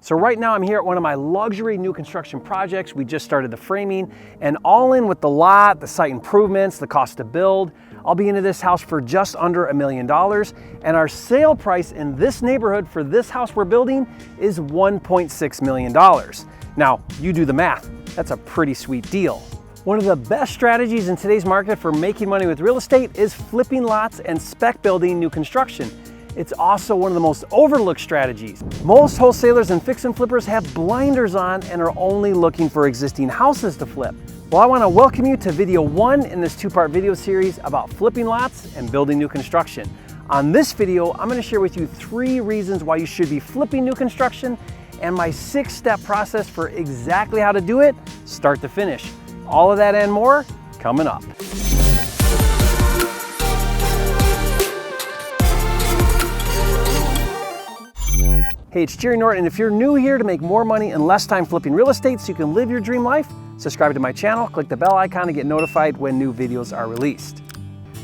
So right now I'm here at one of my luxury new construction projects. We just started the framing, and all in with the lot, the site improvements, the cost to build, I'll be into this house for just under $1 million. And our sale price in this neighborhood for this house we're building is $1.6 million. Now, you do the math. That's a pretty sweet deal. One of the best strategies in today's market for making money with real estate is flipping lots and spec building new construction. It's also one of the most overlooked strategies. Most wholesalers and fix and flippers have blinders on and are only looking for existing houses to flip. Well, I want to welcome you to video 1 in this 2-part video series about flipping lots and building new construction. On this video, I'm going to share with you 3 reasons why you should be flipping new construction and my 6-step process for exactly how to do it, start to finish. All of that and more coming up. Hey, it's Jerry Norton, and if you're new here to make more money in less time flipping real estate so you can live your dream life, subscribe to my channel, click the bell icon to get notified when new videos are released.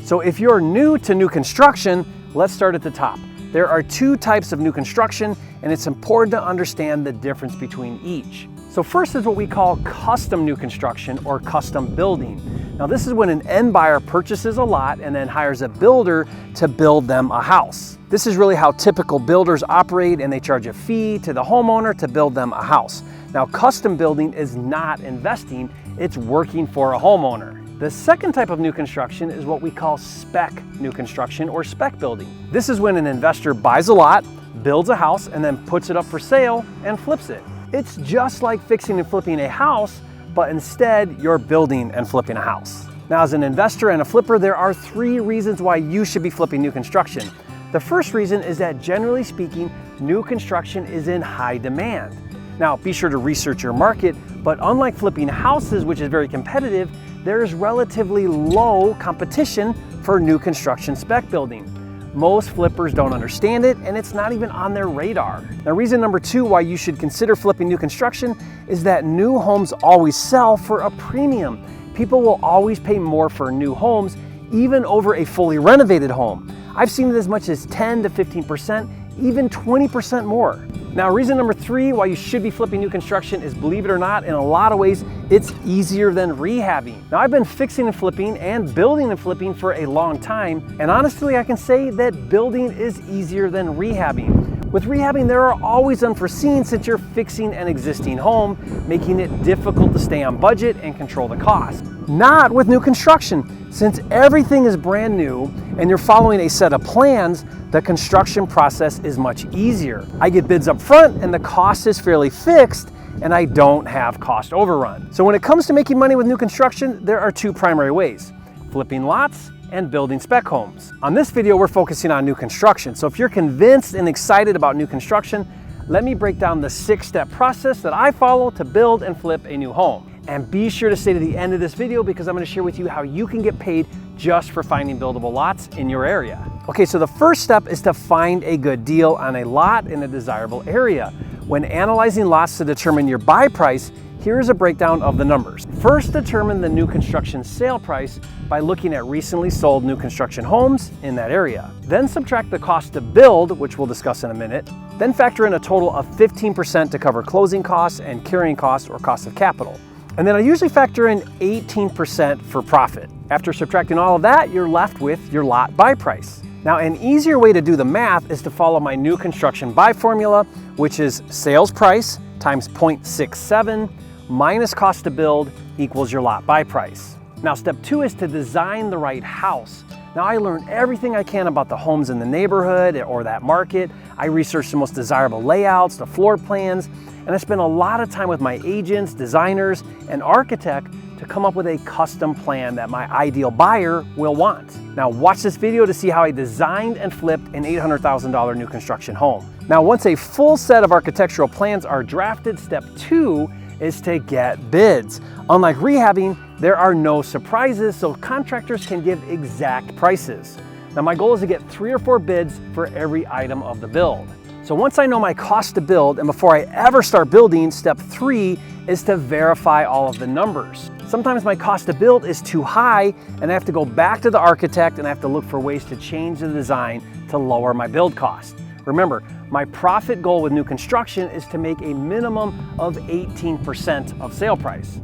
So if you're new to new construction, let's start at the top. There are 2 types of new construction, and it's important to understand the difference between each. So first is what we call custom new construction or custom building. Now this is when an end buyer purchases a lot and then hires a builder to build them a house. This is really how typical builders operate, and they charge a fee to the homeowner to build them a house. Now custom building is not investing, it's working for a homeowner. The second type of new construction is what we call spec new construction or spec building. This is when an investor buys a lot, builds a house, and then puts it up for sale and flips it. It's just like fixing and flipping a house, but instead you're building and flipping a house. Now, as an investor and a flipper, there are 3 reasons why you should be flipping new construction. The first reason is that generally speaking, new construction is in high demand. Now, be sure to research your market, but unlike flipping houses, which is very competitive, there is relatively low competition for new construction spec building. Most flippers don't understand it, and it's not even on their radar. Now, reason number 2 why you should consider flipping new construction is that new homes always sell for a premium. People will always pay more for new homes, even over a fully renovated home. I've seen it as much as 10 to 15%, even 20% more. Now, reason number 3 why you should be flipping new construction is, believe it or not, in a lot of ways, it's easier than rehabbing. Now, I've been fixing and flipping and building and flipping for a long time, and honestly, I can say that building is easier than rehabbing. With rehabbing, there are always unforeseen since you're fixing an existing home, making it difficult to stay on budget and control the cost. Not with new construction. Since everything is brand new and you're following a set of plans, the construction process is much easier. I get bids up front and the cost is fairly fixed, and I don't have cost overrun. So when it comes to making money with new construction, there are 2 primary ways: flipping lots and building spec homes. On this video, we're focusing on new construction. So if you're convinced and excited about new construction, let me break down the 6-step process that I follow to build and flip a new home. And be sure to stay to the end of this video because I'm going to share with you how you can get paid just for finding buildable lots in your area. Okay, so the first step is to find a good deal on a lot in a desirable area. When analyzing lots to determine your buy price, here's a breakdown of the numbers. First, determine the new construction sale price by looking at recently sold new construction homes in that area. Then subtract the cost to build, which we'll discuss in a minute. Then factor in a total of 15% to cover closing costs and carrying costs or cost of capital. And then I usually factor in 18% for profit. After subtracting all of that, you're left with your lot buy price. Now, an easier way to do the math is to follow my new construction buy formula, which is sales price times 0.67 minus cost to build equals your lot buy price. Now, step 2 is to design the right house. Now, I learned everything I can about the homes in the neighborhood or that market. I researched the most desirable layouts, the floor plans, and I spent a lot of time with my agents, designers, and architect to come up with a custom plan that my ideal buyer will want. Now, watch this video to see how I designed and flipped an $800,000 new construction home. Now, once a full set of architectural plans are drafted, step 2 is to get bids. Unlike rehabbing, there are no surprises, so contractors can give exact prices. Now, my goal is to get 3 or 4 bids for every item of the build. So once I know my cost to build, and before I ever start building, step 3 is to verify all of the numbers. Sometimes my cost to build is too high, and I have to go back to the architect and I have to look for ways to change the design to lower my build cost. Remember, My profit goal with new construction is to make a minimum of 18% of sale price.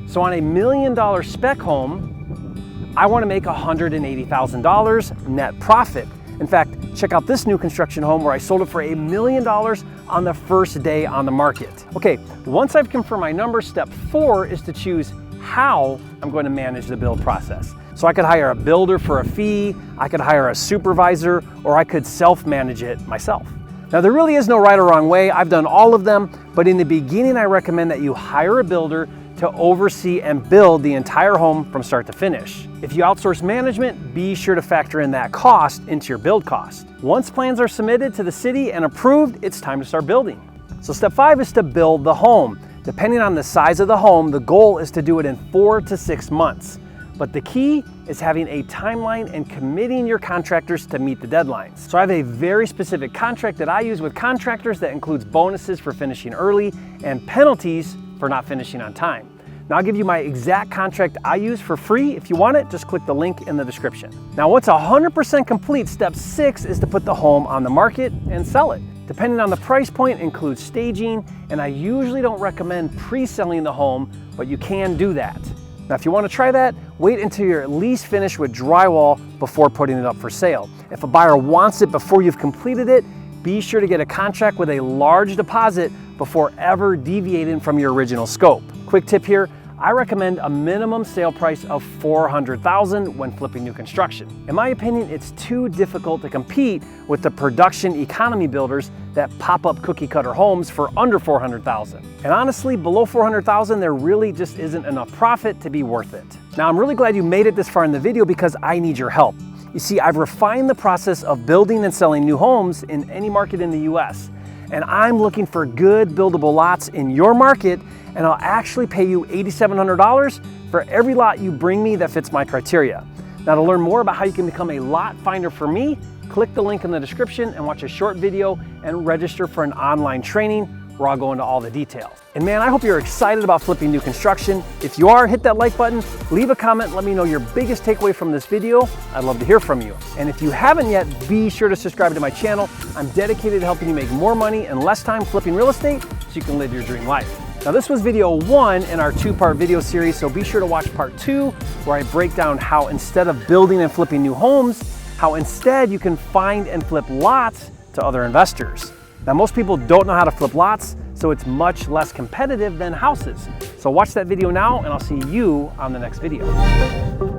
So on a $1 million spec home, I want to make $180,000 net profit. In fact, check out this new construction home where I sold it for $1 million on the first day on the market. Okay, once I've confirmed my numbers, step 4 is to choose how I'm going to manage the build process. So I could hire a builder for a fee, I could hire a supervisor, or I could self-manage it myself. Now there really is no right or wrong way. I've done all of them, but in the beginning I recommend that you hire a builder to oversee and build the entire home from start to finish. If you outsource management, be sure to factor in that cost into your build cost. Once plans are submitted to the city and approved, it's time to start building. So step 5 is to build the home. Depending on the size of the home, the goal is to do it in 4 to 6 months. But the key is having a timeline and committing your contractors to meet the deadlines. So I have a very specific contract that I use with contractors that includes bonuses for finishing early and penalties for not finishing on time. Now I'll give you my exact contract I use for free. If you want it, just click the link in the description. Now once 100% complete, step 6 is to put the home on the market and sell it. Depending on the price point, includes staging, and I usually don't recommend pre-selling the home, but you can do that. Now, if you want to try that, wait until you're at least finished with drywall before putting it up for sale. If a buyer wants it before you've completed it, be sure to get a contract with a large deposit before ever deviating from your original scope. Quick tip here, I recommend a minimum sale price of $400,000 when flipping new construction. In my opinion, it's too difficult to compete with the production economy builders that pop up cookie cutter homes for under $400,000. And honestly, below $400,000, there really just isn't enough profit to be worth it. Now, I'm really glad you made it this far in the video because I need your help. You see, I've refined the process of building and selling new homes in any market in the US. And I'm looking for good buildable lots in your market, and I'll actually pay you $8,700 for every lot you bring me that fits my criteria. Now to learn more about how you can become a lot finder for me, click the link in the description and watch a short video and register for an online training where I'll go into all the details. And man, I hope you're excited about flipping new construction. If you are, hit that like button, leave a comment, let me know your biggest takeaway from this video. I'd love to hear from you. And if you haven't yet, be sure to subscribe to my channel. I'm dedicated to helping you make more money in less time flipping real estate so you can live your dream life. Now this was video 1 in our 2-part video series, so be sure to watch part 2 where I break down how instead of building and flipping new homes, how instead you can find and flip lots to other investors. Now most people don't know how to flip lots, so it's much less competitive than houses. So watch that video now and I'll see you on the next video.